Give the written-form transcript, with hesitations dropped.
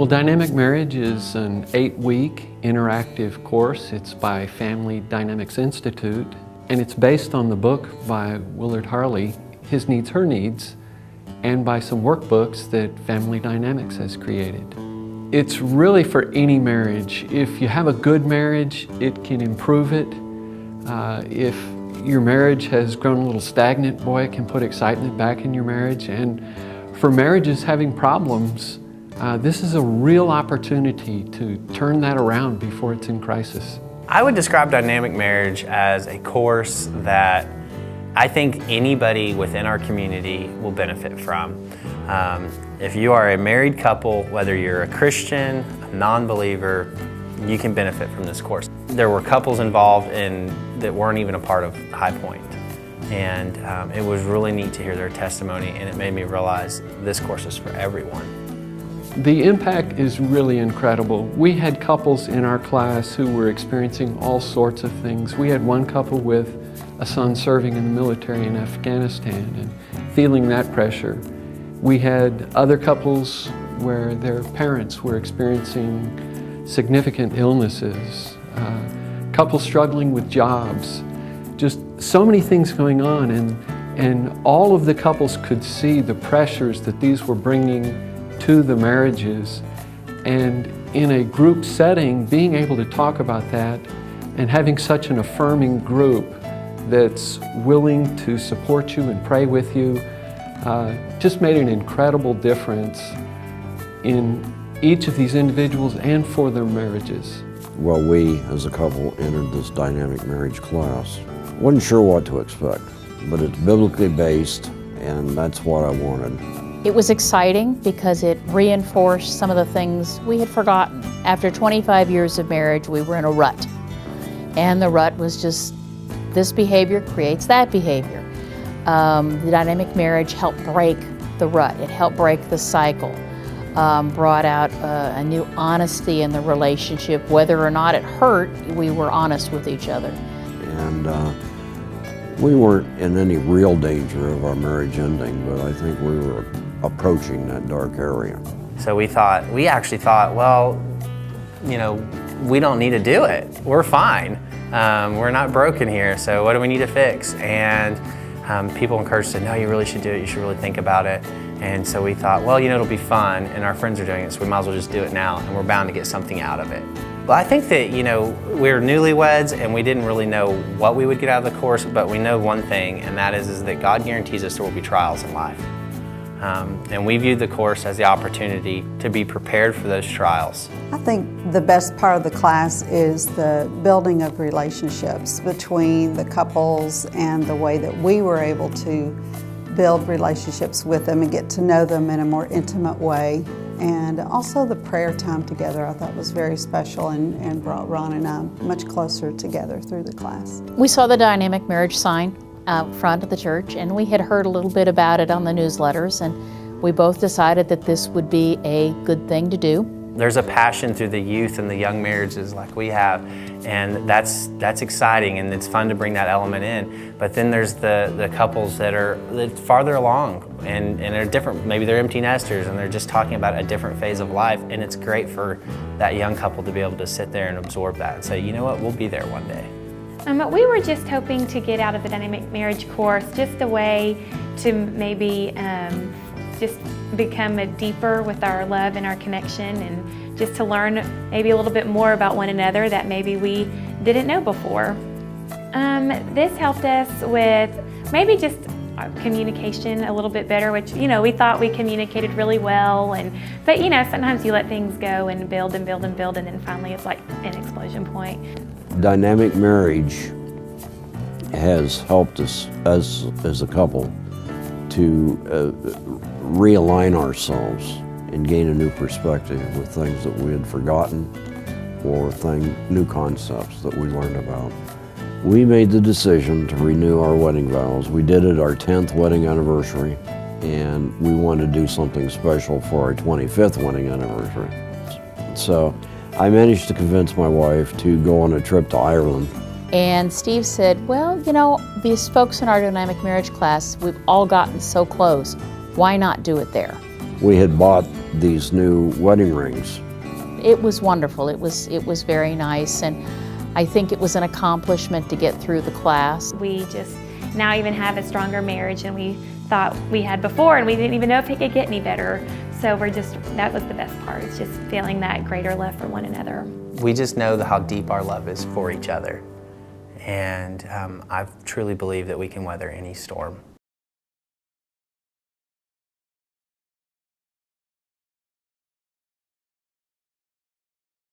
Well, Dynamic Marriage is an 8-week interactive course. It's by Family Dynamics Institute, and it's based on the book by Willard Harley, His Needs, Her Needs, and by some workbooks that Family Dynamics has created. It's really for any marriage. If you have a good marriage, it can improve it. If your marriage has grown a little stagnant, boy, it can put excitement back in your marriage. And for marriages having problems, this is a real opportunity to turn that around before it's in crisis. I would describe Dynamic Marriage as a course that I think anybody within our community will benefit from. If you are a married couple, whether you're a Christian, a non-believer, you can benefit from this course. There were couples involved that weren't even a part of High Pointe. And it was really neat to hear their testimony, and it made me realize this course is for everyone. The impact is really incredible. We had couples in our class who were experiencing all sorts of things. We had one couple with a son serving in the military in Afghanistan and feeling that pressure. We had other couples where their parents were experiencing significant illnesses, couples struggling with jobs, just so many things going on, and all of the couples could see the pressures that these were bringing to the marriages, and in a group setting, being able to talk about that and having such an affirming group that's willing to support you and pray with you just made an incredible difference in each of these individuals and for their marriages. Well, we as a couple entered this dynamic marriage class. Wasn't sure what to expect, but it's biblically based, and that's what I wanted. It was exciting because it reinforced some of the things we had forgotten. After 25 years of marriage, we were in a rut. And the rut was just, this behavior creates that behavior. The dynamic marriage helped break the rut. It helped break the cycle. Brought out a new honesty in the relationship. Whether or not it hurt, we were honest with each other. And we weren't in any real danger of our marriage ending, but I think we were approaching that dark area. So we actually thought, well, you know, we don't need to do it. We're fine. We're not broken here, so what do we need to fix? And people encouraged us, no, you really should do it. You should really think about it. And so we thought, well, you know, it'll be fun, and our friends are doing it, so we might as well just do it now, and we're bound to get something out of it. Well, I think that, you know, we're newlyweds, and we didn't really know what we would get out of the course, but we know one thing, and that is that God guarantees us there will be trials in life. And we viewed the course as the opportunity to be prepared for those trials. I think the best part of the class is the building of relationships between the couples and the way that we were able to build relationships with them and get to know them in a more intimate way. And also the prayer time together I thought was very special and brought Ron and I much closer together through the class. We saw the dynamic marriage sign out front of the church, and we had heard a little bit about it on the newsletters, and we both decided that this would be a good thing to do. There's a passion through the youth and the young marriages like we have, and that's exciting, and it's fun to bring that element in. But then there's the couples that are farther along, and they're different. Maybe they're empty nesters, and they're just talking about a different phase of life, and it's great for that young couple to be able to sit there and absorb that and say, you know what, we'll be there one day. We were just hoping to get out of the dynamic marriage course just a way to maybe just become deeper with our love and our connection, and just to learn maybe a little bit more about one another that maybe we didn't know before. This helped us with maybe just our communication a little bit better, which, you know, we thought we communicated really well, but you know, sometimes you let things go and build and build and build, and then finally it's like an explosion point. Dynamic marriage has helped us as a couple to realign ourselves and gain a new perspective with things that we had forgotten or new concepts that we learned about. We made the decision to renew our wedding vows. We did it our 10th wedding anniversary, and we wanted to do something special for our 25th wedding anniversary. So I managed to convince my wife to go on a trip to Ireland. And Steve said, well, you know, these folks in our dynamic marriage class, we've all gotten so close. Why not do it there? we had bought these new wedding rings. It was wonderful. It was very nice, and I think it was an accomplishment to get through the class. We just now even have a stronger marriage than we thought we had before, and we didn't even know if it could get any better. So that was the best part, is just feeling that greater love for one another. We just know how deep our love is for each other. And I truly believe that we can weather any storm.